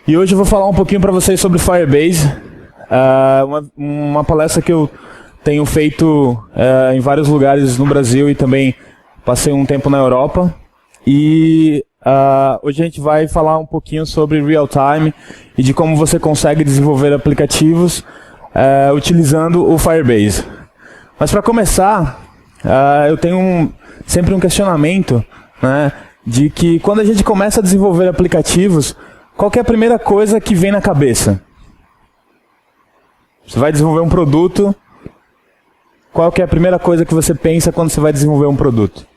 E hoje eu vou falar um pouquinho para vocês sobre Firebase, uma palestra que eu tenho feito em vários lugares no Brasil e também passei um tempo na Europa. E hoje a gente vai falar um pouquinho sobre real-time e de como você consegue desenvolver aplicativos utilizando o Firebase. Mas para começar, eu tenho sempre um questionamento, né, de que quando a gente começa a desenvolver aplicativos, qual que é a primeira coisa que vem na cabeça? Você vai desenvolver um produto, qual que é a primeira coisa que você pensa quando você vai desenvolver um produto?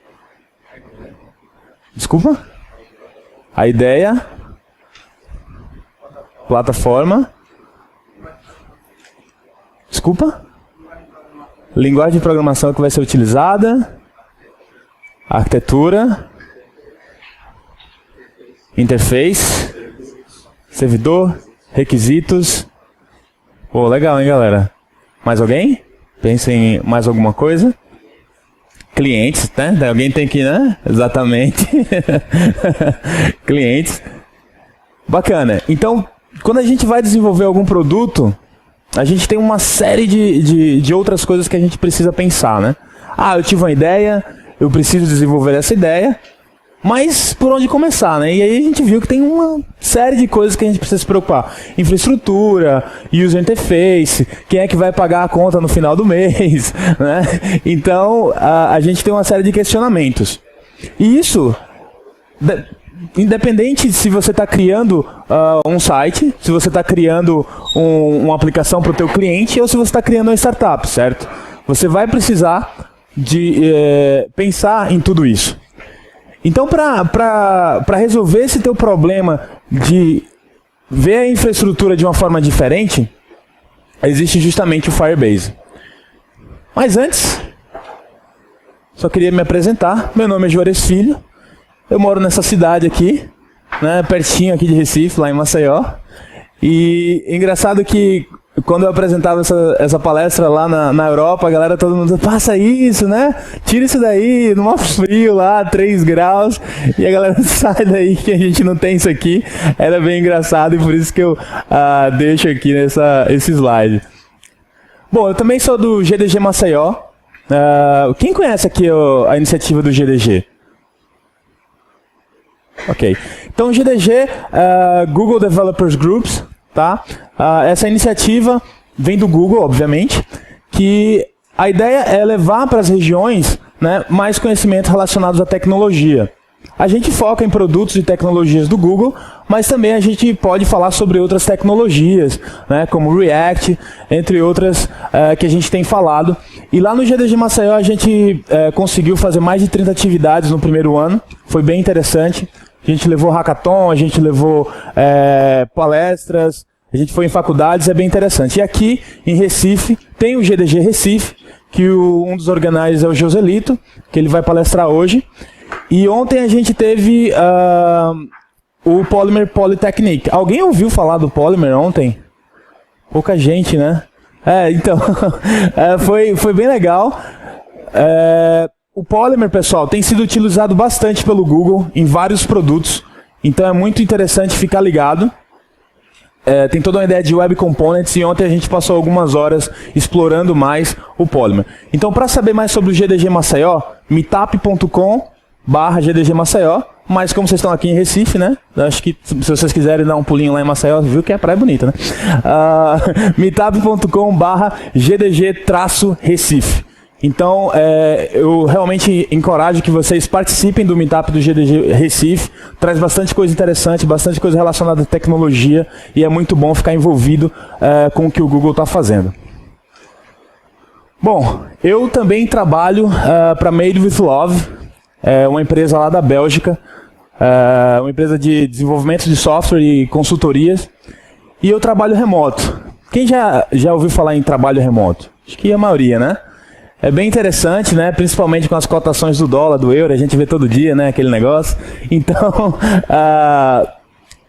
Desculpa? A ideia? Plataforma? Desculpa? Linguagem de programação que vai ser utilizada? Arquitetura? Interface? Servidor? Requisitos? Pô, legal, hein, galera? Mais alguém? Pensa em mais alguma coisa? Clientes, né? Alguém tem que, né? Exatamente. Clientes. Bacana. Então, quando a gente vai desenvolver algum produto, a gente tem uma série de outras coisas que a gente precisa pensar, né? Eu tive uma ideia, eu preciso desenvolver essa ideia, mas por onde começar, né? E aí a gente viu que tem uma série de coisas que a gente precisa se preocupar. Infraestrutura, user interface, quem é que vai pagar a conta no final do mês, né? Então, a gente tem uma série de questionamentos. E isso, independente se você está criando um site, se você está criando uma aplicação para o teu cliente, ou se você está criando uma startup, certo? Você vai precisar de pensar em tudo isso. Então, para resolver esse teu problema de ver a infraestrutura de uma forma diferente, existe justamente o Firebase. Mas antes, só queria me apresentar. Meu nome é Juarez Filho, eu moro nessa cidade aqui, né, pertinho aqui de Recife, lá em Maceió. E engraçado que quando eu apresentava essa palestra lá na Europa, a galera, todo mundo, passa isso, né? Tira isso daí, no maior frio lá, 3 graus, e a galera sai daí que a gente não tem isso aqui. Era bem engraçado e por isso que eu deixo aqui esse slide. Bom, eu também sou do GDG Maceió. Quem conhece aqui a iniciativa do GDG? Ok. Então, o GDG, Google Developers Groups, tá? Essa iniciativa vem do Google, obviamente, que a ideia é levar para as regiões, né, mais conhecimento relacionados à tecnologia. A gente foca em produtos e tecnologias do Google, mas também a gente pode falar sobre outras tecnologias, né, como React, entre outras que a gente tem falado. E lá no GDG Maceió a gente conseguiu fazer mais de 30 atividades no primeiro ano, foi bem interessante. A gente levou hackathon, a gente levou palestras, a gente foi em faculdades, é bem interessante. E aqui em Recife tem o GDG Recife, que um dos organizers é o Joselito, que ele vai palestrar hoje. E ontem a gente teve o Polymer Polytechnic. Alguém ouviu falar do Polymer ontem? Pouca gente, né? Então, foi bem legal. O Polymer, pessoal, tem sido utilizado bastante pelo Google em vários produtos, então é muito interessante ficar ligado. Tem toda uma ideia de Web Components e ontem a gente passou algumas horas explorando mais o Polymer. Então, para saber mais sobre o GDG Maceió, meetup.com/GDG Maceió, mas como vocês estão aqui em Recife, né? Acho que se vocês quiserem dar um pulinho lá em Maceió, viu que a praia é bonita, né? meetup.com/GDG-Recife. Então, eu realmente encorajo que vocês participem do Meetup do GDG Recife. Traz bastante coisa interessante, bastante coisa relacionada à tecnologia e é muito bom ficar envolvido com o que o Google está fazendo. Bom, eu também trabalho para Made with Love, uma empresa lá da Bélgica. uma empresa de desenvolvimento de software e consultorias, e eu trabalho remoto. Quem já ouviu falar em trabalho remoto? Acho que a maioria, né? É bem interessante, né? Principalmente com as cotações do dólar, do euro, a gente vê todo dia, né? Aquele negócio. Então,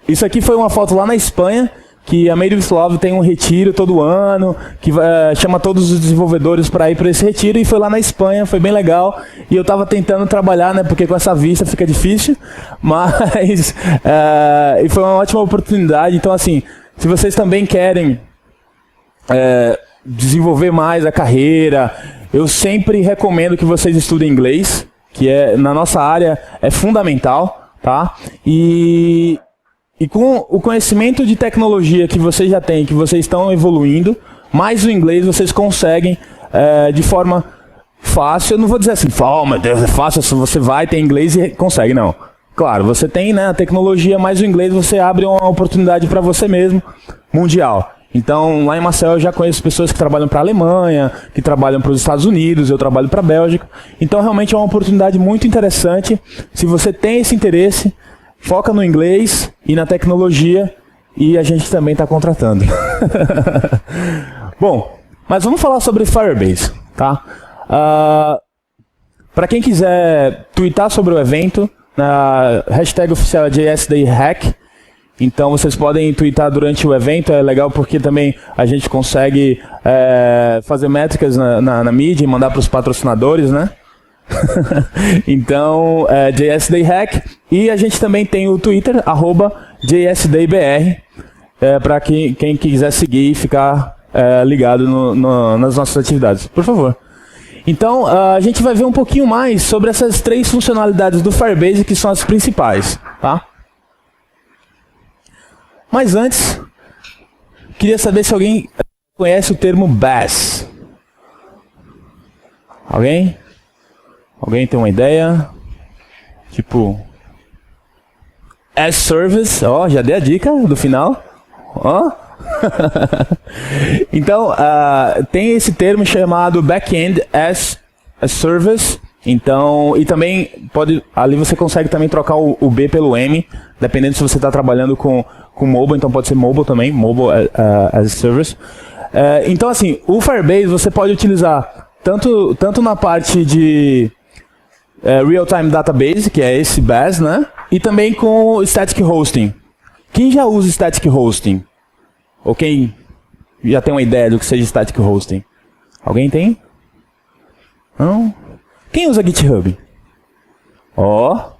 isso aqui foi uma foto lá na Espanha, que a Made with Love tem um retiro todo ano, que chama todos os desenvolvedores para ir para esse retiro, e foi lá na Espanha, foi bem legal, e eu estava tentando trabalhar, né, porque com essa vista fica difícil, mas e foi uma ótima oportunidade. Então, assim, se vocês também querem desenvolver mais a carreira, eu sempre recomendo que vocês estudem inglês, que na nossa área é fundamental, tá? E com o conhecimento de tecnologia que vocês já têm, que vocês estão evoluindo, mais o inglês vocês conseguem de forma fácil. Eu não vou dizer assim, oh meu Deus, é fácil, você vai, tem inglês e consegue, não. Claro, você tem, né, a tecnologia, mas o inglês você abre uma oportunidade para você mesmo, mundial. Então, lá em Maceió eu já conheço pessoas que trabalham para a Alemanha, que trabalham para os Estados Unidos, eu trabalho para a Bélgica. Então, realmente é uma oportunidade muito interessante. Se você tem esse interesse, foca no inglês e na tecnologia, e a gente também está contratando. Bom, mas vamos falar sobre Firebase, tá? Para quem quiser tweetar sobre o evento, na hashtag oficial é JSDayHack, então vocês podem tweetar durante o evento, é legal porque também a gente consegue fazer métricas na mídia e mandar para os patrocinadores, né? Então, JSDayHack, e a gente também tem o Twitter, @JSDayBR, para quem quiser seguir e ficar ligado nas nossas atividades. Por favor. Então, a gente vai ver um pouquinho mais sobre essas 3 funcionalidades do Firebase, que são as principais, tá? Mas antes, queria saber se alguém conhece o termo BaaS. Alguém? Alguém tem uma ideia? Tipo, as service, ó, já dei a dica do final, ó. Então, tem esse termo chamado backend as a service. Então, e também ali você consegue também trocar o B pelo M, dependendo se você está trabalhando com mobile, então pode ser mobile também, mobile as a service. Então, assim, o Firebase você pode utilizar tanto na parte de Real-Time Database, que é esse BaaS, né? E também com Static Hosting. Quem já usa Static Hosting? Ou quem já tem uma ideia do que seja Static Hosting? Alguém tem? Não? Quem usa GitHub? Ó,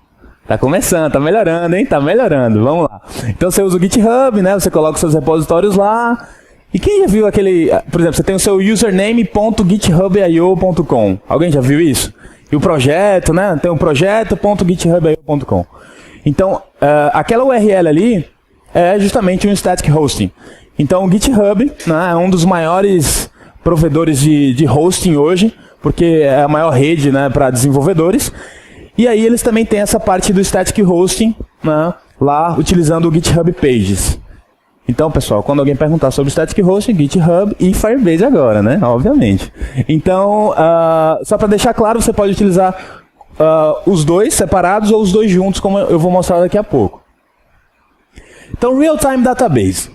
tá começando, tá melhorando, hein? Tá melhorando, vamos lá. Então você usa o GitHub, né? Você coloca os seus repositórios lá. E quem já viu aquele... Por exemplo, você tem o seu username.github.io.com. Alguém já viu isso? E o projeto, né? Tem um projeto.github.io.com. Então, aquela URL ali é justamente um Static Hosting. Então, o GitHub, né, é um dos maiores provedores de hosting hoje, porque é a maior rede, né, para desenvolvedores. E aí eles também têm essa parte do Static Hosting, né, lá utilizando o GitHub Pages. Então, pessoal, quando alguém perguntar sobre Static Hosting, GitHub e Firebase agora, né? Obviamente. Então, só para deixar claro, você pode utilizar os dois separados ou os dois juntos, como eu vou mostrar daqui a pouco. Então, Real-Time Database.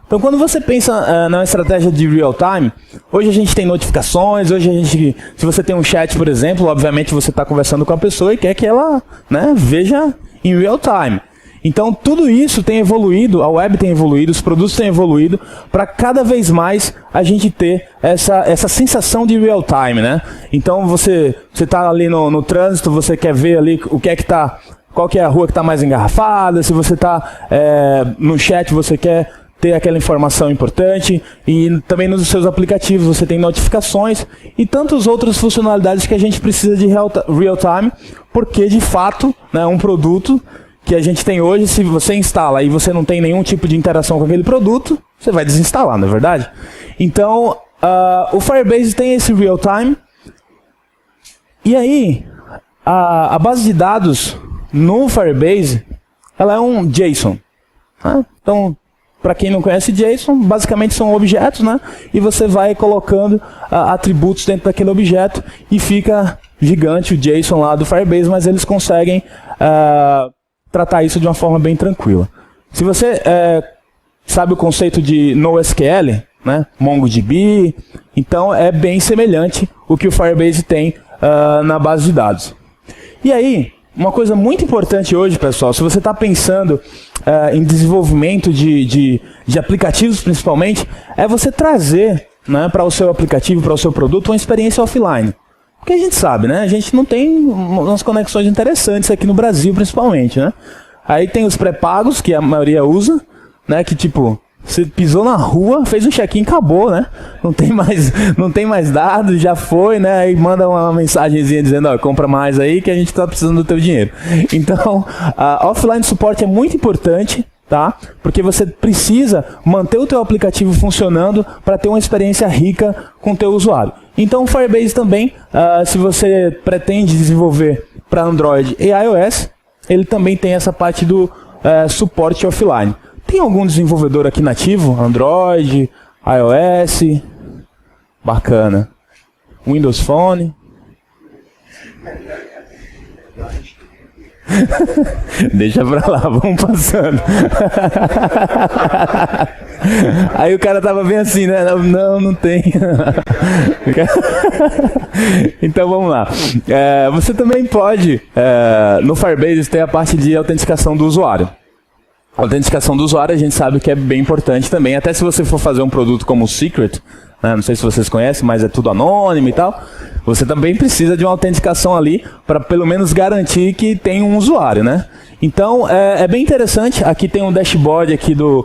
Então, quando você pensa na estratégia de real-time, hoje a gente tem notificações, se você tem um chat, por exemplo, obviamente você está conversando com a pessoa e quer que ela, né, veja em real-time. Então, tudo isso tem evoluído, a web tem evoluído, os produtos têm evoluído, para cada vez mais a gente ter essa sensação de real-time, né? Então, você está ali no trânsito, você quer ver ali o que é que está, qual que é a rua que está mais engarrafada, se você está no chat, você quer ter aquela informação importante, e também nos seus aplicativos você tem notificações e tantas outras funcionalidades que a gente precisa de real-time, porque de fato, né, um produto que a gente tem hoje, se você instala e você não tem nenhum tipo de interação com aquele produto, você vai desinstalar, não é verdade? Então, o Firebase tem esse real-time, e aí, a base de dados no Firebase, ela é um JSON. Né? Então, para quem não conhece JSON, basicamente são objetos, né? E você vai colocando atributos dentro daquele objeto e fica gigante o JSON lá do Firebase, mas eles conseguem tratar isso de uma forma bem tranquila. Se você sabe o conceito de NoSQL, né, MongoDB, então é bem semelhante o que o Firebase tem na base de dados. E aí, uma coisa muito importante hoje, pessoal, se você está pensando em desenvolvimento de aplicativos principalmente, é você trazer, né, para o seu aplicativo, para o seu produto, uma experiência offline. Porque a gente sabe, né, a gente não tem umas conexões interessantes aqui no Brasil, principalmente, né? Aí tem os pré-pagos, que a maioria usa, né, que tipo, você pisou na rua, fez um check-in, acabou, né? Não tem mais dados, já foi, né? Aí manda uma mensagenzinha dizendo, ó, compra mais aí que a gente está precisando do teu dinheiro. Então, offline suporte é muito importante, tá? Porque você precisa manter o teu aplicativo funcionando para ter uma experiência rica com o teu usuário. Então, o Firebase também, se você pretende desenvolver para Android e iOS, ele também tem essa parte do suporte offline. Tem algum desenvolvedor aqui nativo? Android, iOS, bacana. Windows Phone. Deixa pra lá, vamos passando. Aí o cara tava bem assim, né? Não tem. Então vamos lá. Você também pode, no Firebase, ter a parte de autenticação do usuário. A autenticação do usuário a gente sabe que é bem importante também, até se você for fazer um produto como o Secret, né, não sei se vocês conhecem, mas é tudo anônimo e tal, você também precisa de uma autenticação ali para pelo menos garantir que tem um usuário, né? Então é bem interessante, aqui tem um dashboard aqui do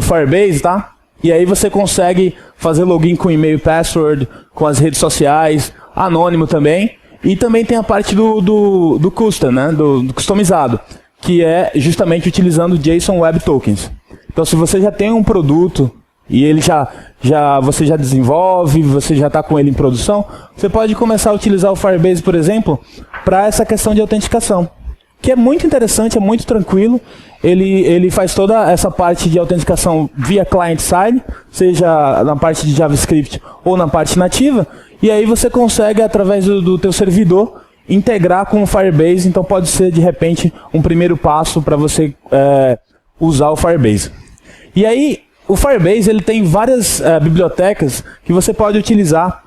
Firebase, tá? E aí você consegue fazer login com e-mail e password, com as redes sociais, anônimo também, e também tem a parte do custom, né, do customizado, que é justamente utilizando JSON Web Tokens. Então, se você já tem um produto e ele você já desenvolve, você já está com ele em produção, você pode começar a utilizar o Firebase, por exemplo, para essa questão de autenticação, que é muito interessante, é muito tranquilo. Ele faz toda essa parte de autenticação via client-side, seja na parte de JavaScript ou na parte nativa, e aí você consegue, através do teu servidor, integrar com o Firebase, então pode ser, de repente, um primeiro passo para você usar o Firebase. E aí, o Firebase ele tem várias bibliotecas que você pode utilizar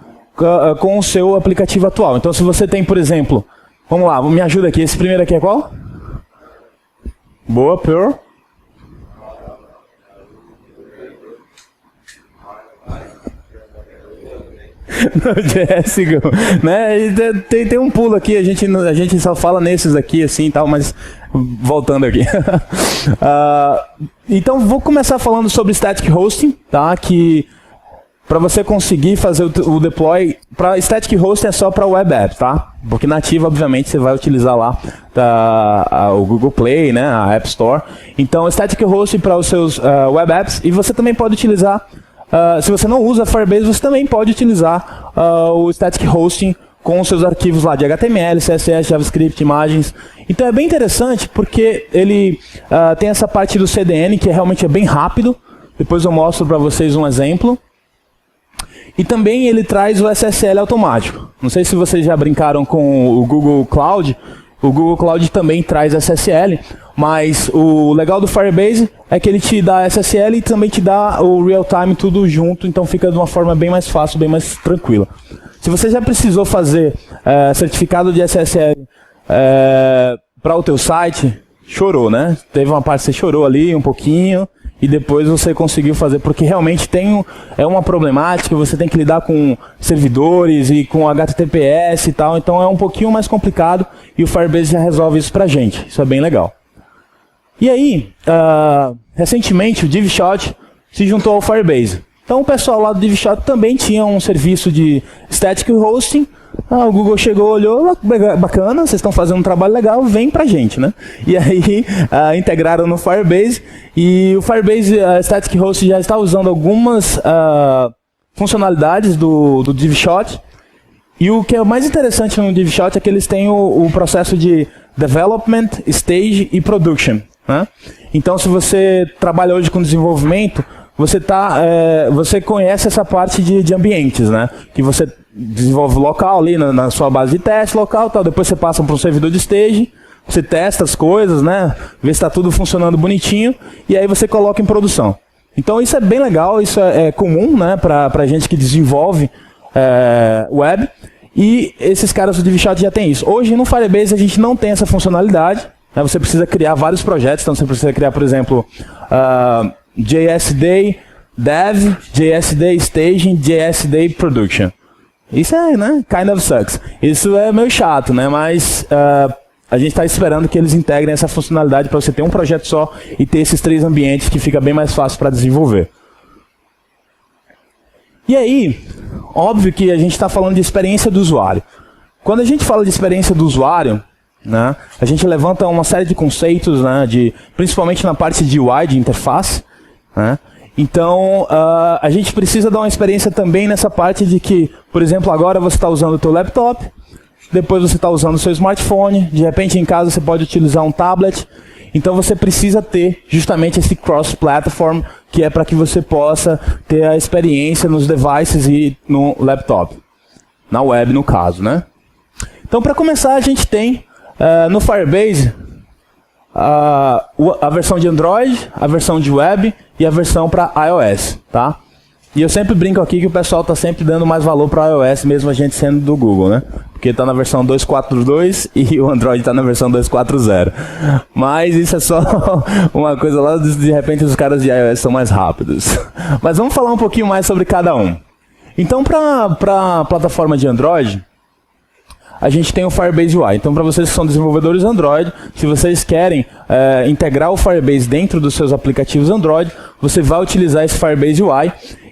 com o seu aplicativo atual. Então, se você tem, por exemplo, vamos lá, me ajuda aqui, esse primeiro aqui é qual? Boa, Pearl. No CSGO, né? Tem um pulo aqui, a gente só fala nesses aqui assim e tal, mas voltando aqui. Então vou começar falando sobre Static Hosting, tá? Que para você conseguir fazer o deploy, para Static Hosting é só para Web App, tá? Porque nativa, obviamente, você vai utilizar lá o Google Play, né? A App Store. Então, Static Hosting para os seus Web Apps, e você também pode utilizar. Se você não usa Firebase, você também pode utilizar o Static Hosting com os seus arquivos lá de HTML, CSS, JavaScript, imagens. Então é bem interessante porque ele tem essa parte do CDN que realmente é bem rápido. Depois eu mostro para vocês um exemplo. E também ele traz o SSL automático. Não sei se vocês já brincaram com o Google Cloud. O Google Cloud também traz SSL, mas o legal do Firebase é que ele te dá SSL e também te dá o real-time tudo junto, então fica de uma forma bem mais fácil, bem mais tranquila. Se você já precisou fazer certificado de SSL para o teu site, chorou, né? Teve uma parte que você chorou ali um pouquinho, e depois você conseguiu fazer, porque realmente é uma problemática, você tem que lidar com servidores e com HTTPS e tal, então é um pouquinho mais complicado e o Firebase já resolve isso pra gente, isso é bem legal. E aí, recentemente o DivShot se juntou ao Firebase. Então o pessoal lá do DivShot também tinha um serviço de Static Hosting. O Google chegou, olhou, bacana, vocês estão fazendo um trabalho legal, vem pra gente, né? E aí integraram no Firebase, e o Firebase Static Host já está usando algumas funcionalidades do DivShot. E o que é mais interessante no DivShot é que eles têm o processo de Development, Stage e Production, né? Então, se você trabalha hoje com desenvolvimento, você conhece essa parte de ambientes, né? Que você desenvolve local ali na sua base de teste local, tal. Depois você passa para um servidor de stage, você testa as coisas, né? Vê se está tudo funcionando bonitinho, e aí você coloca em produção. Então isso é bem legal, isso é comum, né, para gente que desenvolve web, e esses caras do DivShot já tem isso. Hoje no Firebase a gente não tem essa funcionalidade, né? Você precisa criar vários projetos, então você precisa criar, por exemplo, JSD Dev, JSD Staging, JSD Production. Isso é, né, kind of sucks. Isso é meio chato, né, mas a gente está esperando que eles integrem essa funcionalidade para você ter um projeto só e ter esses 3 ambientes que fica bem mais fácil para desenvolver. E aí, óbvio que a gente está falando de experiência do usuário. Quando a gente fala de experiência do usuário, né, a gente levanta uma série de conceitos, né, principalmente na parte de UI, de interface, né. Então, a gente precisa dar uma experiência também nessa parte de que, por exemplo, agora você está usando o teu laptop, depois você está usando o seu smartphone, de repente em casa você pode utilizar um tablet, então você precisa ter justamente esse cross-platform, que é para que você possa ter a experiência nos devices e no laptop, na web no caso, né? Então, para começar, a gente tem no Firebase a versão de Android, a versão de web e a versão para iOS, tá? E eu sempre brinco aqui que o pessoal está sempre dando mais valor para iOS, mesmo a gente sendo do Google, né? Porque está na versão 2.4.2 e o Android está na versão 2.4.0. Mas isso é só uma coisa lá, de repente os caras de iOS são mais rápidos. Mas vamos falar um pouquinho mais sobre cada um. Então, para a plataforma de Android, a gente tem o Firebase UI. Então, para vocês que são desenvolvedores Android, se vocês querem integrar o Firebase dentro dos seus aplicativos Android, você vai utilizar esse Firebase UI.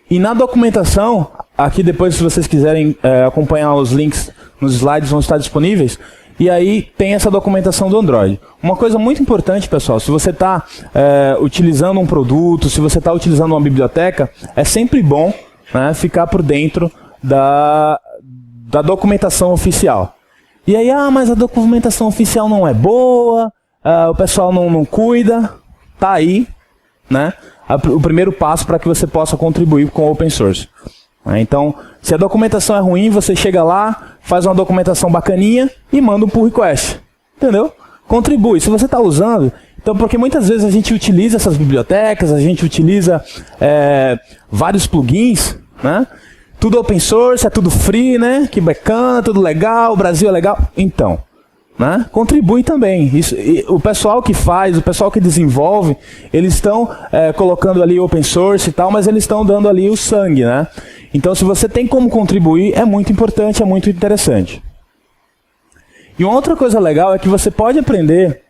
E na documentação, aqui depois, se vocês quiserem acompanhar os links nos slides, vão estar disponíveis. E aí tem essa documentação do Android. Uma coisa muito importante, pessoal, se você está utilizando um produto, se você está utilizando uma biblioteca, é sempre bom, né, ficar por dentro da documentação oficial. E aí, mas a documentação oficial não é boa, o pessoal não cuida. Tá aí, né, o primeiro passo para que você possa contribuir com o open source. Então, se a documentação é ruim, você chega lá, faz uma documentação bacaninha e manda um pull request. Entendeu? Contribui. Se você está usando... Então, porque muitas vezes a gente utiliza essas bibliotecas, a gente utiliza vários plugins, né? Tudo open source, é tudo free, né? Que bacana, tudo legal, o Brasil é legal. Então, né? Contribui também. O pessoal que faz, o pessoal que desenvolve, eles estão colocando ali open source e tal, mas eles estão dando ali o sangue, né? Então, se você tem como contribuir, é muito importante, é muito interessante. E uma outra coisa legal é que você pode aprender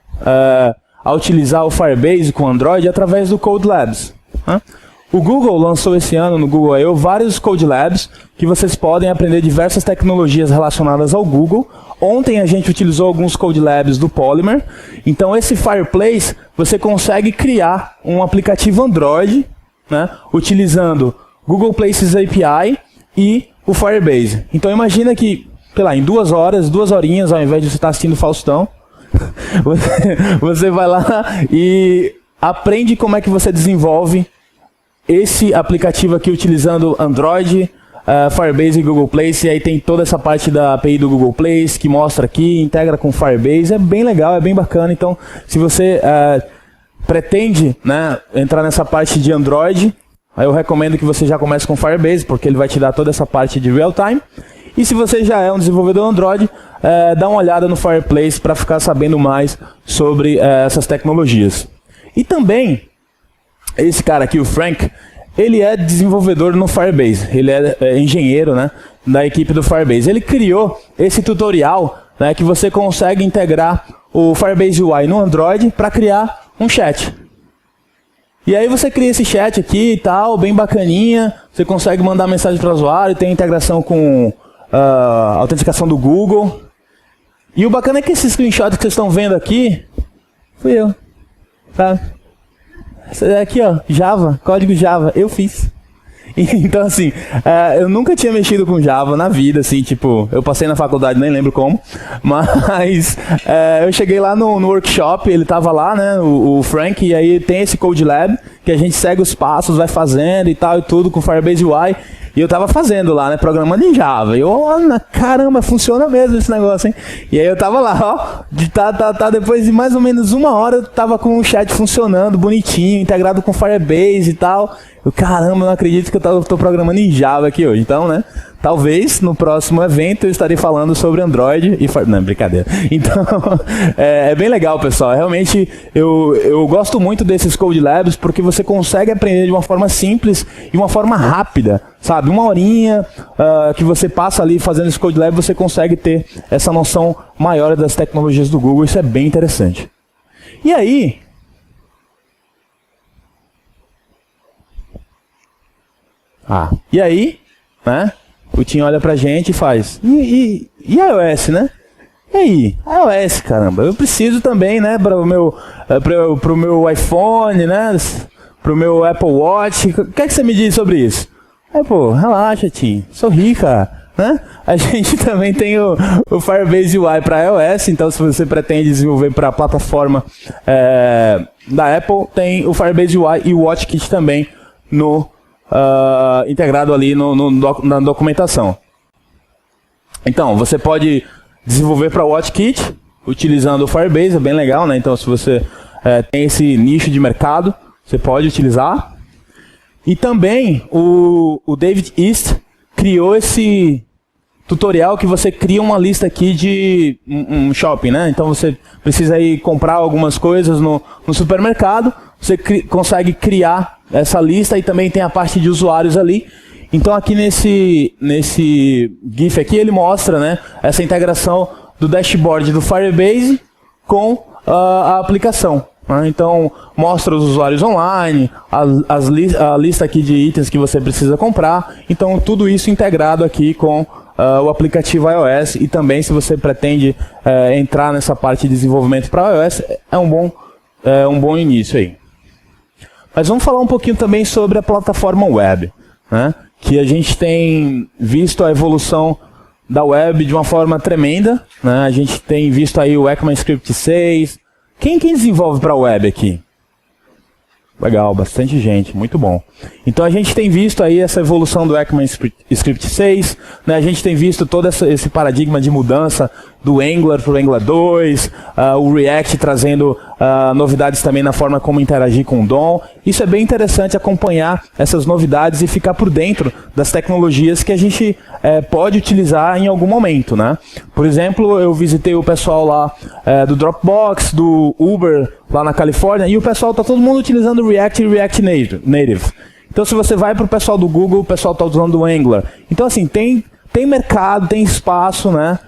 a utilizar o Firebase com Android através do Code Labs, né? O Google lançou esse ano no Google I/O vários Code Labs que vocês podem aprender diversas tecnologias relacionadas ao Google. Ontem a gente utilizou alguns Code Labs do Polymer. Então esse Fireplace, você consegue criar um aplicativo Android, né, utilizando Google Places API e o Firebase. Então imagina que, sei lá, em 2 horas, 2 horinhas, ao invés de você estar assistindo Faustão, você vai lá e aprende como é que você desenvolve esse aplicativo aqui utilizando Android, Firebase e Google Place, e aí tem toda essa parte da API do Google Place que mostra aqui, integra com Firebase, é bem legal, é bem bacana. Então, se você pretende, né, entrar nessa parte de Android, eu recomendo que você já comece com Firebase, porque ele vai te dar toda essa parte de real-time. E se você já é um desenvolvedor Android, dá uma olhada no Fireplace para ficar sabendo mais sobre essas tecnologias. E também, esse cara aqui, o Frank, ele é desenvolvedor no Firebase, ele é engenheiro, né, da equipe do Firebase. Ele criou esse tutorial, né, que você consegue integrar o Firebase UI no Android para criar um chat. E aí você cria esse chat aqui e tal, bem bacaninha, você consegue mandar mensagem para o usuário, tem integração com a autenticação do Google. E o bacana é que esse screenshot que vocês estão vendo aqui, fui eu, tá? Aqui, ó, Java, código Java, eu fiz. Então, assim, eu nunca tinha mexido com Java na vida, assim, tipo, eu passei na faculdade, nem lembro como, mas eu cheguei lá no workshop, ele tava lá, né, o Frank, e aí tem esse Code Lab, que a gente segue os passos, vai fazendo e tal e tudo com Firebase UI, E eu tava fazendo lá, né, programando em Java. E eu, caramba, funciona mesmo esse negócio, hein? E aí eu tava lá, ó, depois de mais ou menos 1 hora, eu tava com o chat funcionando, bonitinho, integrado com Firebase e tal. Eu, caramba, não acredito que eu tô programando em Java aqui hoje. Então, né, talvez no próximo evento eu estarei falando sobre Android e Não, brincadeira. Então, é bem legal, pessoal. Realmente, eu gosto muito desses Code Labs porque você consegue aprender de uma forma simples e uma forma rápida, sabe? 1 horinha que você passa ali fazendo esse Code Lab, você consegue ter essa noção maior das tecnologias do Google. Isso é bem interessante. E aí... né? O Tim olha pra gente e faz, e iOS, né? E aí? iOS, caramba, eu preciso também, né, pro meu iPhone, né, pro meu Apple Watch. O que é que você me diz sobre isso? Aí, pô, relaxa, Tim, sorri, cara, né? A gente também tem o Firebase UI para iOS, então se você pretende desenvolver para a plataforma da Apple, tem o Firebase UI e o WatchKit também integrado ali na documentação. Então, você pode desenvolver para o WatchKit utilizando o Firebase, é bem legal, né? Então, se você tem esse nicho de mercado, você pode utilizar. E também o David East criou esse tutorial que você cria uma lista aqui de um shopping, né? Então, você precisa ir comprar algumas coisas no supermercado, você consegue criar essa lista e também tem a parte de usuários ali. Então aqui nesse GIF aqui ele mostra, né, essa integração do dashboard do Firebase com a aplicação. Né? Então mostra os usuários online, a lista aqui de itens que você precisa comprar. Então tudo isso integrado aqui com o aplicativo iOS. E também se você pretende entrar nessa parte de desenvolvimento para iOS, é um bom início aí. Mas vamos falar um pouquinho também sobre a plataforma web, né? Que a gente tem visto a evolução da web de uma forma tremenda, né? A gente tem visto aí o ECMAScript 6. Quem desenvolve para a web aqui? Legal, bastante gente, muito bom. Então a gente tem visto aí essa evolução do ECMAScript 6, né? A gente tem visto todo esse paradigma de mudança do Angular para o Angular 2, o React trazendo novidades também na forma como interagir com o DOM. Isso é bem interessante acompanhar essas novidades e ficar por dentro das tecnologias que a gente pode utilizar em algum momento, né? Por exemplo, eu visitei o pessoal lá do Dropbox, do Uber, lá na Califórnia, e o pessoal está todo mundo utilizando React e React Native. Então, se você vai para o pessoal do Google, o pessoal está usando o Angular. Então, assim, tem mercado, tem espaço, né?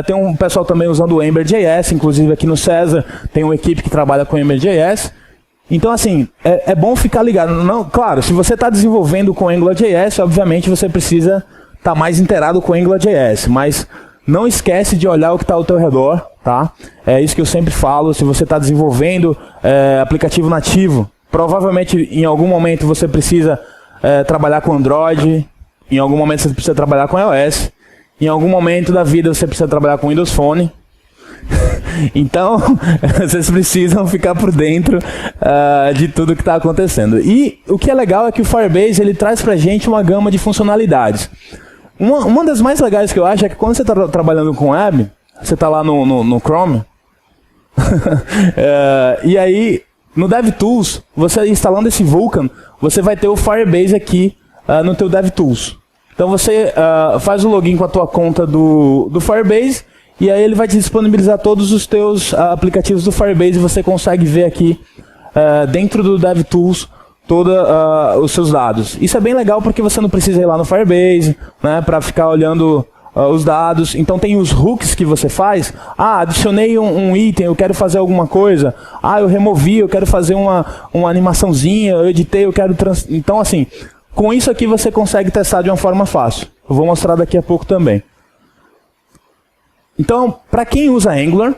Tem um pessoal também usando o Ember.js, inclusive aqui no César tem uma equipe que trabalha com Ember.js. Então, assim, é bom ficar ligado. Não, claro, se você está desenvolvendo com AngularJS, obviamente você precisa estar mais inteirado com AngularJS, mas não esquece de olhar o que está ao teu redor, tá? É isso que eu sempre falo. Se você está desenvolvendo aplicativo nativo, provavelmente em algum momento você precisa trabalhar com Android, em algum momento você precisa trabalhar com iOS, em algum momento da vida você precisa trabalhar com Windows Phone. Então, vocês precisam ficar por dentro de tudo que está acontecendo. E o que é legal é que o Firebase ele traz para a gente uma gama de funcionalidades. Uma das mais legais que eu acho é que quando você está trabalhando com web, você está lá no Chrome, e aí no DevTools, você instalando esse Vulkan, você vai ter o Firebase aqui no teu DevTools. Então você faz o login com a tua conta do Firebase, e aí ele vai te disponibilizar todos os teus aplicativos do Firebase, e você consegue ver aqui dentro do DevTools todos os seus dados. Isso é bem legal porque você não precisa ir lá no Firebase, né, para ficar olhando os dados. Então tem os hooks que você faz. Adicionei um item, eu quero fazer alguma coisa. Eu removi, eu quero fazer uma animaçãozinha, eu editei, eu quero... Então assim, com isso aqui você consegue testar de uma forma fácil. Eu vou mostrar daqui a pouco também. Então, para quem usa Angular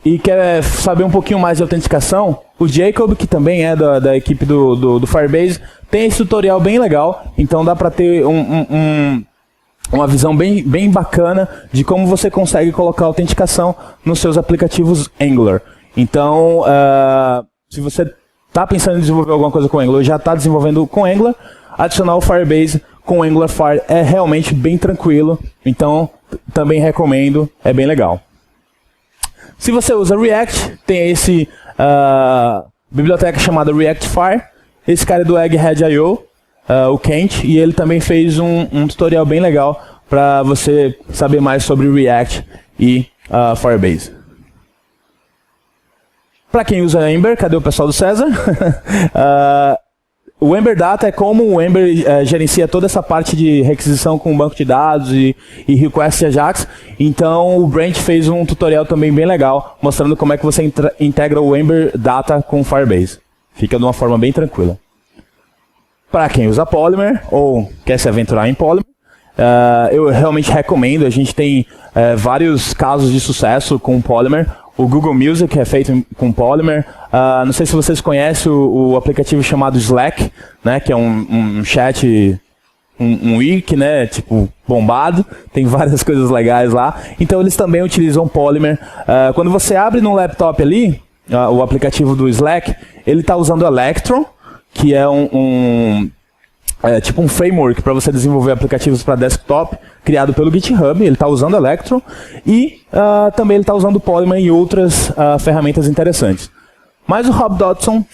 e quer saber um pouquinho mais de autenticação, o Jacob, que também é da equipe do Firebase, tem esse tutorial bem legal. Então dá para ter uma visão bem bacana de como você consegue colocar autenticação nos seus aplicativos Angular. Então, se você está pensando em desenvolver alguma coisa com Angular, já está desenvolvendo com Angular, adicionar o Firebase com Angular Fire é realmente bem tranquilo, então também recomendo, é bem legal. Se você usa React, tem esse biblioteca chamada React Fire, esse cara é do Egghead.io, o Kent, e ele também fez um tutorial bem legal para você saber mais sobre React e Firebase. Para quem usa Ember, cadê o pessoal do César? O Ember Data é como o Ember gerencia toda essa parte de requisição com banco de dados e request Ajax. Então o Brent fez um tutorial também bem legal, mostrando como é que você integra o Ember Data com o Firebase. Fica de uma forma bem tranquila. Para quem usa Polymer ou quer se aventurar em Polymer, eu realmente recomendo. A gente tem vários casos de sucesso com Polymer. O Google Music é feito com Polymer. Não sei se vocês conhecem o aplicativo chamado Slack, né, que é um chat, um wiki, né, tipo bombado. Tem várias coisas legais lá. Então eles também utilizam Polymer. Quando você abre no laptop ali, o aplicativo do Slack, ele está usando Electron, que é tipo um framework para você desenvolver aplicativos para desktop, criado pelo GitHub. Ele está usando Electron e também ele está usando Polymer e outras ferramentas interessantes. Mas o Rob Dodson,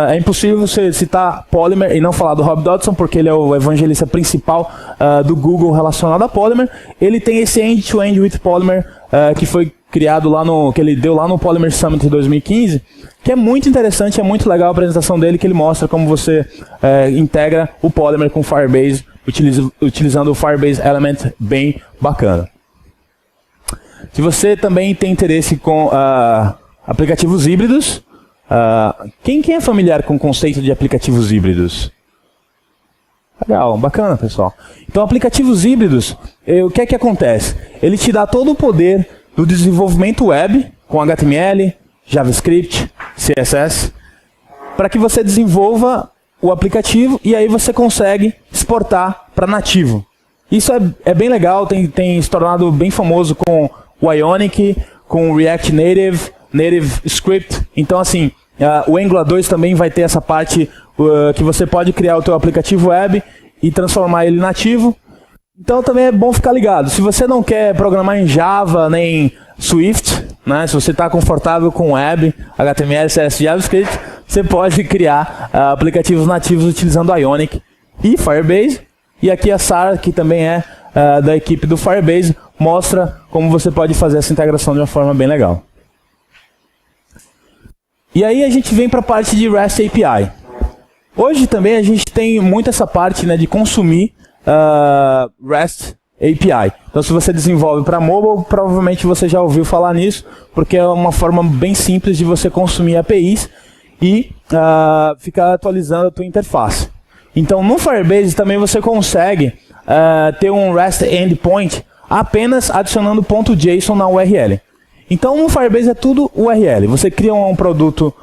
é impossível você citar Polymer e não falar do Rob Dodson, porque ele é o evangelista principal do Google relacionado a Polymer. Ele tem esse End-to-End with Polymer, que foi criado lá que ele deu lá no Polymer Summit de 2015, que é muito interessante, é muito legal a apresentação dele, que ele mostra como você integra o Polymer com Firebase, utilizando o Firebase Element, bem bacana. Se você também tem interesse com aplicativos híbridos, quem é familiar com o conceito de aplicativos híbridos? Legal, bacana, pessoal. Então, aplicativos híbridos, o que é que acontece? Ele te dá todo o poder do desenvolvimento web, com HTML, JavaScript, CSS, para que você desenvolva o aplicativo e aí você consegue exportar para nativo. Isso é bem legal, tem se tornado bem famoso com o Ionic, com o React Native Script. Então, assim, o Angular 2 também vai ter essa parte que você pode criar o teu aplicativo web e transformar ele nativo. Então também é bom ficar ligado. Se você não quer programar em Java nem Swift, né, se você está confortável com web, HTML, CSS, JavaScript, você pode criar aplicativos nativos utilizando Ionic e Firebase. E aqui a Sarah, que também é da equipe do Firebase, mostra como você pode fazer essa integração de uma forma bem legal. E aí a gente vem para a parte de REST API. Hoje também a gente tem muito essa parte, né, de consumir REST API. Então, se você desenvolve para mobile, provavelmente você já ouviu falar nisso, porque é uma forma bem simples de você consumir APIs e ficar atualizando a tua interface. Então, no Firebase também você consegue ter um REST Endpoint apenas adicionando .json na URL. Então, no Firebase é tudo URL. Você cria um produto,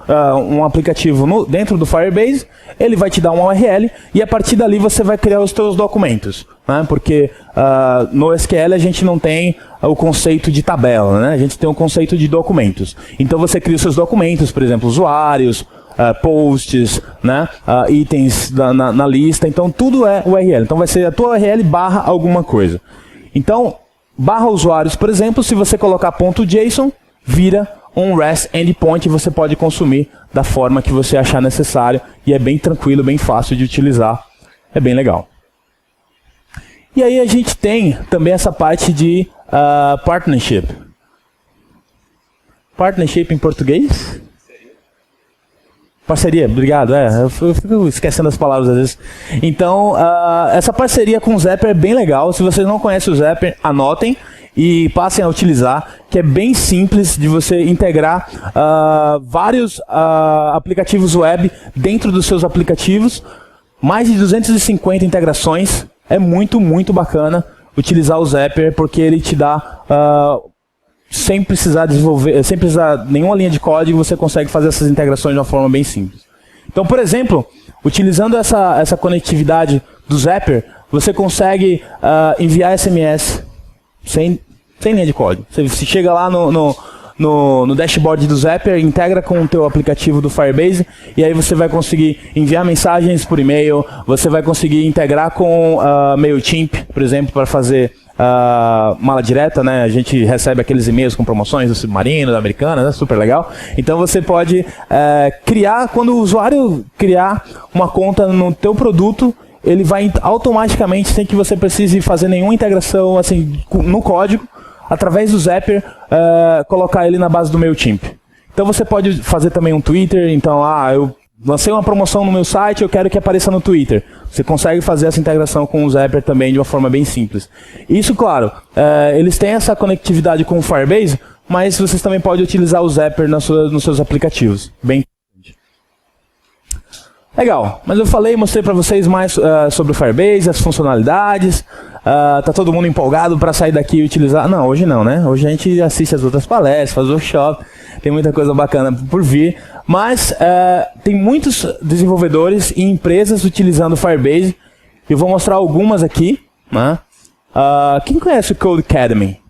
um aplicativo dentro do Firebase, ele vai te dar uma URL e a partir dali você vai criar os seus documentos, né? Porque no SQL a gente não tem o conceito de tabela, né? A gente tem o conceito de documentos. Então você cria os seus documentos, por exemplo, usuários, posts, né? Itens na lista. Então tudo é URL. Então vai ser a tua URL barra alguma coisa. Então, barra usuários, por exemplo, se você colocar .json, vira um REST Endpoint e você pode consumir da forma que você achar necessário. E é bem tranquilo, bem fácil de utilizar. É bem legal. E aí a gente tem também essa parte de partnership. Partnership em português? Parceria, obrigado. Eu fico esquecendo as palavras às vezes. Então, essa parceria com o Zapier é bem legal. Se vocês não conhecem o Zapier, anotem e passem a utilizar, que é bem simples de você integrar vários aplicativos web dentro dos seus aplicativos. Mais de 250 integrações. É muito, muito bacana utilizar o Zapier, porque ele te dá... sem precisar desenvolver, sem precisar nenhuma linha de código, você consegue fazer essas integrações de uma forma bem simples. Então, por exemplo, utilizando essa conectividade do Zapier, você consegue enviar SMS sem linha de código. Você chega lá no dashboard do Zapier, integra com o teu aplicativo do Firebase, e aí você vai conseguir enviar mensagens por e-mail, você vai conseguir integrar com MailChimp, por exemplo, para fazer mala direta, né? A gente recebe aqueles e-mails com promoções do Submarino, da Americana, né? Super legal. Então você pode criar, quando o usuário criar uma conta no teu produto, ele vai automaticamente, sem que você precise fazer nenhuma integração assim, no código, através do Zapier, colocar ele na base do MailChimp. Então você pode fazer também um Twitter, então, eu lancei uma promoção no meu site, eu quero que apareça no Twitter. Você consegue fazer essa integração com o Zapier também de uma forma bem simples. Isso, claro, eles têm essa conectividade com o Firebase, mas vocês também podem utilizar o Zapier nos seus aplicativos. Bem legal, mas eu mostrei para vocês mais sobre o Firebase, as funcionalidades. Tá todo mundo empolgado para sair daqui e utilizar? Não, hoje não, né? Hoje a gente assiste as outras palestras, faz workshop, tem muita coisa bacana por vir. Mas tem muitos desenvolvedores e empresas utilizando o Firebase. Eu vou mostrar algumas aqui. Né? Quem conhece o Codecademy?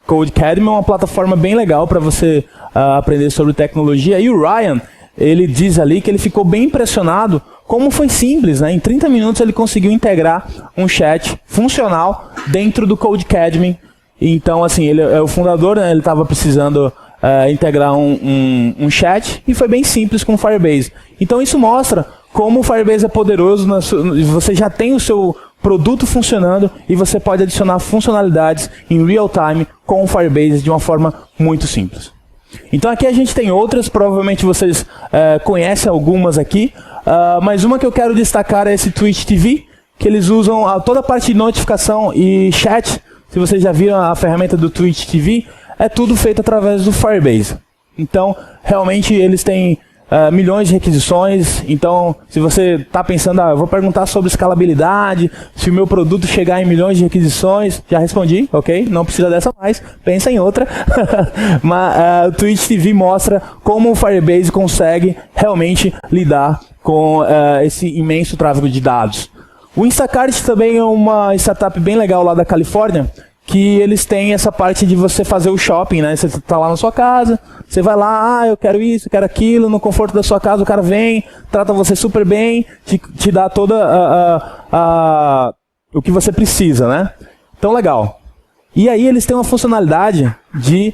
Codecademy é uma plataforma bem legal para você aprender sobre tecnologia. E o Ryan, ele diz ali que ele ficou bem impressionado como foi simples, né? Em 30 minutos ele conseguiu integrar um chat funcional dentro do Codecademy. Então, assim, ele é o fundador, né? Ele estava precisando integrar um chat e foi bem simples com o Firebase. Então isso mostra como o Firebase é poderoso, você já tem o seu produto funcionando e você pode adicionar funcionalidades em real time com o Firebase de uma forma muito simples. Então aqui a gente tem outras, provavelmente vocês conhecem algumas aqui, mas uma que eu quero destacar é esse Twitch TV, que eles usam toda a parte de notificação e chat. Se vocês já viram a ferramenta do Twitch TV, é tudo feito através do Firebase. Então, realmente, eles têm milhões de requisições. Então, se você está pensando, eu vou perguntar sobre escalabilidade, se o meu produto chegar em milhões de requisições, já respondi, ok? Não precisa dessa mais, pensa em outra. Mas o Twitch TV mostra como o Firebase consegue realmente lidar com esse imenso tráfego de dados. O Instacart também é uma startup bem legal lá da Califórnia, que eles têm essa parte de você fazer o shopping, né? Você está lá na sua casa, você vai lá, eu quero isso, eu quero aquilo, no conforto da sua casa, o cara vem, trata você super bem, te dá toda o que você precisa, né? Então, legal. E aí eles têm uma funcionalidade de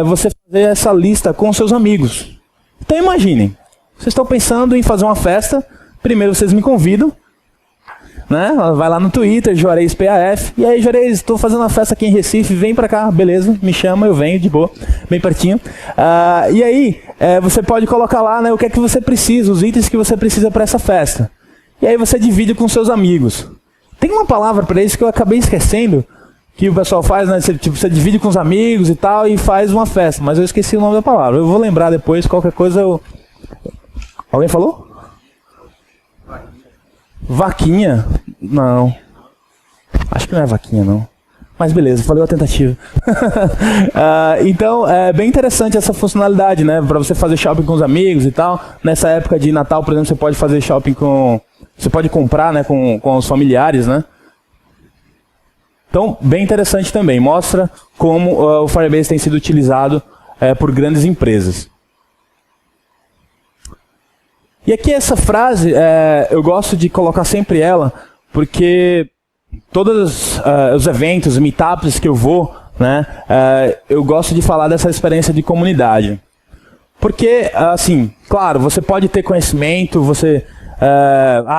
você fazer essa lista com seus amigos. Então, imaginem, vocês estão pensando em fazer uma festa, primeiro vocês me convidam, né? Vai lá no Twitter, Juarez PAF, e aí, Juarez, estou fazendo uma festa aqui em Recife, vem pra cá, beleza, me chama, eu venho, de boa, bem pertinho. E aí, você pode colocar lá, né, o que é que você precisa, os itens que você precisa para essa festa. E aí você divide com seus amigos. Tem uma palavra para isso que eu acabei esquecendo, que o pessoal faz, né, você divide com os amigos e tal, e faz uma festa, mas eu esqueci o nome da palavra. Eu vou lembrar depois, qualquer coisa eu... Alguém falou? Vaquinha? Não. Acho que não é vaquinha, não. Mas beleza, falei a tentativa. Então, é bem interessante essa funcionalidade, né? Para você fazer shopping com os amigos e tal. Nessa época de Natal, por exemplo, você pode fazer shopping com... Você pode comprar, né, com os familiares, né? Então, bem interessante também. Mostra como o Firebase tem sido utilizado por grandes empresas. E aqui essa frase, eu gosto de colocar sempre ela, porque todos os eventos, meetups que eu vou, né, eu gosto de falar dessa experiência de comunidade. Porque, assim, claro, você pode ter conhecimento,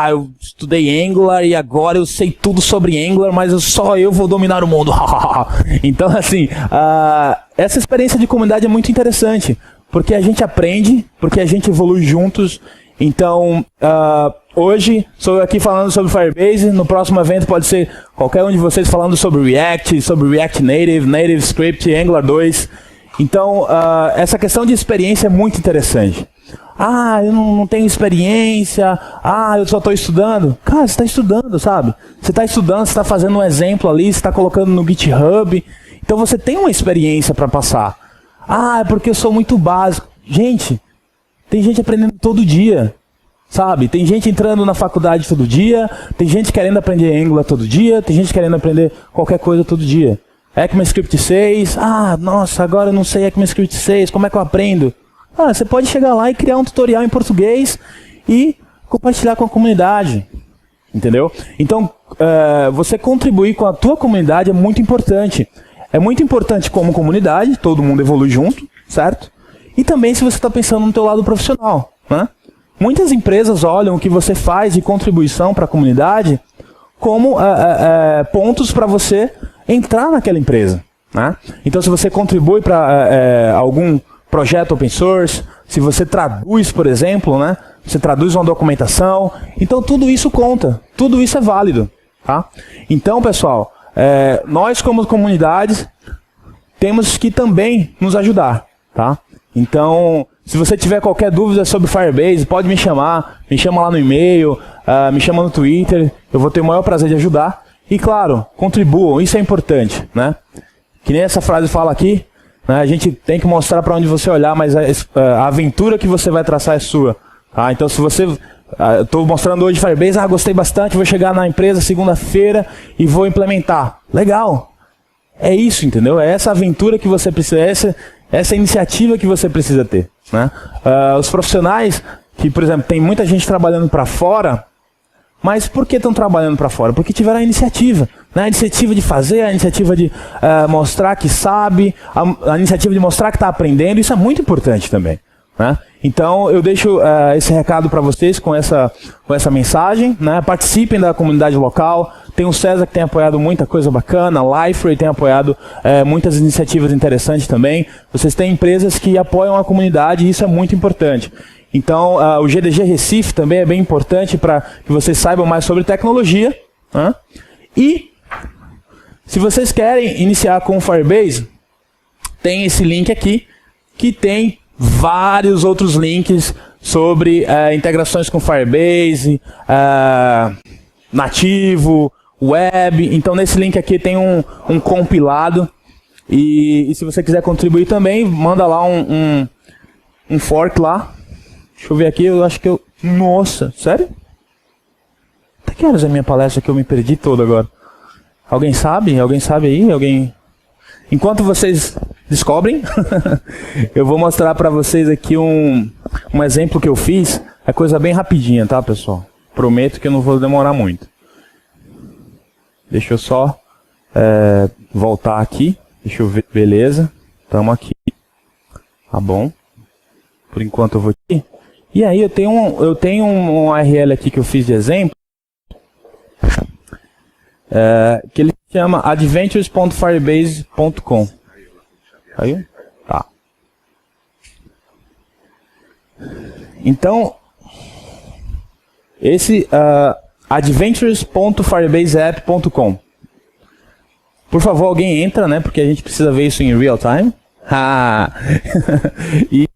eu estudei Angular e agora eu sei tudo sobre Angular, mas só eu vou dominar o mundo. Então, assim, essa experiência de comunidade é muito interessante, porque a gente aprende, porque a gente evolui juntos. Então, hoje sou eu aqui falando sobre Firebase, no próximo evento pode ser qualquer um de vocês falando sobre React Native, NativeScript, Angular 2. Então, essa questão de experiência é muito interessante. Eu não tenho experiência, eu só estou estudando. Cara, você está estudando, sabe? Você está estudando, você está fazendo um exemplo ali, você está colocando no GitHub. Então você tem uma experiência para passar. É porque eu sou muito básico. Gente, tem gente aprendendo todo dia, sabe? Tem gente entrando na faculdade todo dia, tem gente querendo aprender Angular todo dia, tem gente querendo aprender qualquer coisa todo dia. ECMAScript 6, nossa, agora eu não sei ECMAScript 6, como é que eu aprendo? Você pode chegar lá e criar um tutorial em português e compartilhar com a comunidade, entendeu? Então, você contribuir com a tua comunidade é muito importante. É muito importante como comunidade, todo mundo evolui junto, certo? E também se você está pensando no teu lado profissional, né? Muitas empresas olham o que você faz de contribuição para a comunidade como pontos para você entrar naquela empresa, né? Então, se você contribui para algum projeto open source, se você traduz, por exemplo, né? Você traduz uma documentação, então tudo isso conta, tudo isso é válido, tá? Então, pessoal, nós como comunidades temos que também nos ajudar, tá? Então, se você tiver qualquer dúvida sobre Firebase, pode me chama lá no e-mail, me chama no Twitter, eu vou ter o maior prazer de ajudar. E claro, contribuam, isso é importante, né? Que nem essa frase fala aqui, né? A gente tem que mostrar para onde você olhar, mas a aventura que você vai traçar é sua. Tá? Então, se você... Estou mostrando hoje Firebase, gostei bastante, vou chegar na empresa segunda-feira e vou implementar. Legal! É isso, entendeu? É essa aventura que você precisa, essa iniciativa que você precisa ter, né? Os profissionais, que por exemplo, tem muita gente trabalhando para fora, mas por que estão trabalhando para fora? Porque tiveram a iniciativa, né? A iniciativa de fazer, a iniciativa de mostrar que sabe, a iniciativa de mostrar que está aprendendo, isso é muito importante também, né? Então eu deixo esse recado para vocês com essa mensagem, né? Participem da comunidade local. Tem o César que tem apoiado muita coisa bacana, a Liferay tem apoiado muitas iniciativas interessantes também. Vocês têm empresas que apoiam a comunidade e isso é muito importante. Então o GDG Recife também é bem importante para que vocês saibam mais sobre tecnologia, né? E se vocês querem iniciar com o Firebase, tem esse link aqui que tem vários outros links sobre integrações com Firebase, nativo, web. Então nesse link aqui tem um compilado e se você quiser contribuir também, manda lá um fork lá. Deixa eu ver aqui, eu acho que eu... Nossa, sério? Até que horas é a minha palestra que eu me perdi todo agora? Alguém sabe? Alguém sabe aí? Alguém... Enquanto vocês descobrem, eu vou mostrar para vocês aqui um exemplo que eu fiz. É coisa bem rapidinha, tá, pessoal? Prometo que eu não vou demorar muito. Deixa eu só voltar aqui. Deixa eu ver. Beleza. Estamos aqui. Tá bom. Por enquanto eu vou aqui. E aí eu tenho um URL aqui que eu fiz de exemplo. Que ele chama adventures.firebase.com. Aí? Tá. Então, esse adventures.firebaseapp.com. Por favor, alguém entra, né? Porque a gente precisa ver isso em real time. E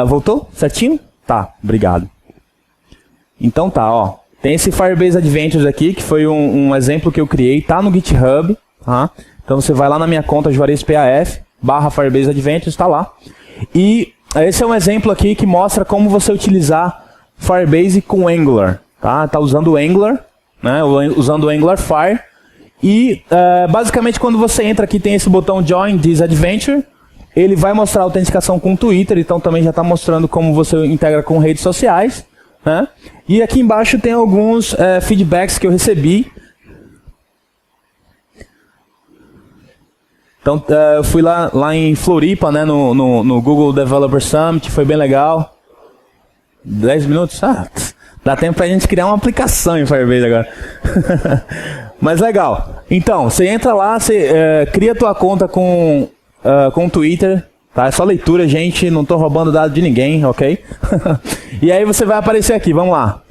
voltou? Certinho? Tá, obrigado. Então tá, ó. Tem esse Firebase Adventures aqui, que foi um exemplo que eu criei, tá no GitHub, tá? Então você vai lá na minha conta juarez.paf/Firebase Adventures, tá lá. E esse é um exemplo aqui que mostra como você utilizar Firebase com Angular, tá? Tá usando o Angular, né? Usando o Angular Fire. E basicamente quando você entra aqui tem esse botão Join this Adventure. Ele vai mostrar a autenticação com o Twitter, então também já está mostrando como você integra com redes sociais, né? E aqui embaixo tem alguns feedbacks que eu recebi. Então eu fui lá em Floripa, né, no Google Developer Summit, foi bem legal. 10 minutos? Dá tempo pra gente criar uma aplicação em Firebase agora. Mas legal. Então, você entra lá, você cria tua conta com o Twitter, tá? É só leitura, gente, não estou roubando dados de ninguém, ok? E aí você vai aparecer aqui, vamos lá.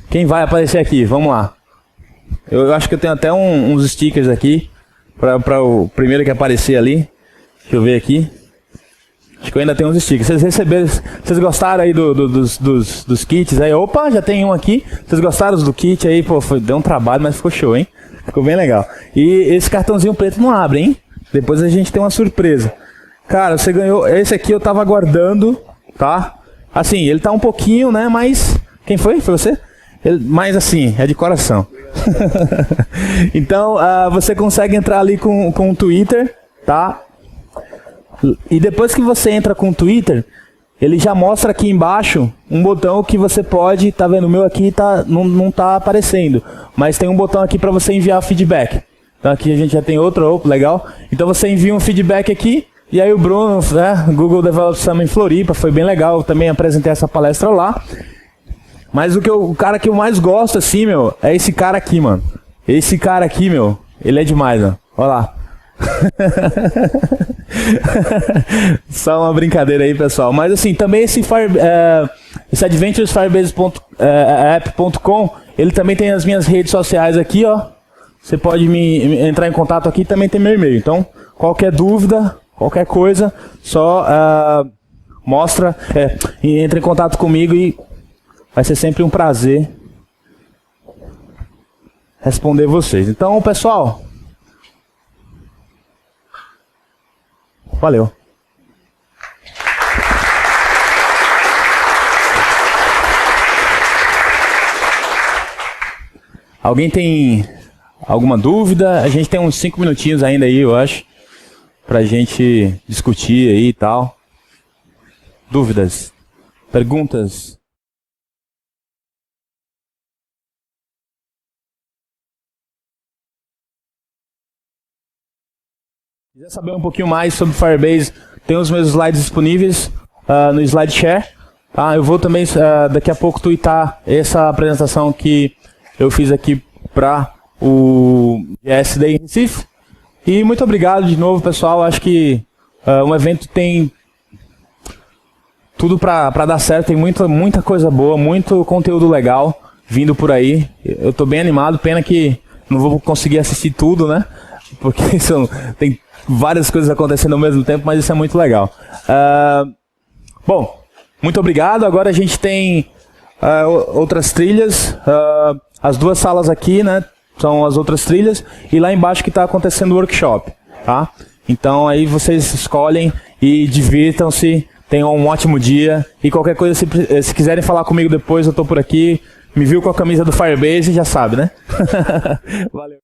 Quem vai aparecer aqui? Vamos lá. Eu acho que eu tenho até uns stickers aqui, para o primeiro que aparecer ali. Deixa eu ver aqui. Acho que eu ainda tenho uns stickers. Vocês receberam, vocês gostaram aí dos kits aí? Opa, já tem um aqui. Vocês gostaram do kit aí? Pô, deu um trabalho, mas ficou show, hein? Ficou bem legal. E esse cartãozinho preto não abre, hein? Depois a gente tem uma surpresa. Cara, você ganhou... Esse aqui eu tava aguardando, tá? Assim, ele tá um pouquinho, né? Mas... Quem foi? Foi você? Mas assim, é de coração. Então, você consegue entrar ali com o Twitter, tá? E depois que você entra com o Twitter, ele já mostra aqui embaixo um botão que você pode, tá vendo? O meu aqui não tá aparecendo, mas tem um botão aqui para você enviar feedback. Então aqui a gente já tem outro, legal. Então você envia um feedback aqui, e aí o Bruno, né, Google Developer Summit em Floripa, foi bem legal, eu também apresentei essa palestra lá. Mas o cara que eu mais gosto, assim, meu, é esse cara aqui, mano. Esse cara aqui, meu, ele é demais, ó. Olha lá. Só uma brincadeira aí, pessoal. Mas assim, também esse adventuresfirebase.app.com, ele também tem as minhas redes sociais aqui, ó. Você pode entrar em contato aqui, também tem meu e-mail. Então, qualquer dúvida, qualquer coisa, só entra em contato comigo e vai ser sempre um prazer responder vocês. Então, pessoal, valeu. Alguém tem alguma dúvida? A gente tem uns 5 minutinhos ainda aí, eu acho, pra gente discutir aí e tal. Dúvidas? Perguntas? Se quiser saber um pouquinho mais sobre Firebase, tem os meus slides disponíveis no SlideShare. Tá? Eu vou também daqui a pouco tweetar essa apresentação que eu fiz aqui para o ESD em Recife. E muito obrigado de novo, pessoal. Acho que um evento tem tudo para dar certo, tem muita coisa boa, muito conteúdo legal vindo por aí. Eu estou bem animado, pena que não vou conseguir assistir tudo, né? Porque tem várias coisas acontecendo ao mesmo tempo, mas isso é muito legal. Bom, muito obrigado. Agora a gente tem outras trilhas. As duas salas aqui, né, são as outras trilhas. E lá embaixo que está acontecendo o workshop. Tá? Então aí vocês escolhem e divirtam-se. Tenham um ótimo dia. E qualquer coisa, se quiserem falar comigo depois, eu estou por aqui. Me viu com a camisa do Firebase, já sabe, né? Valeu.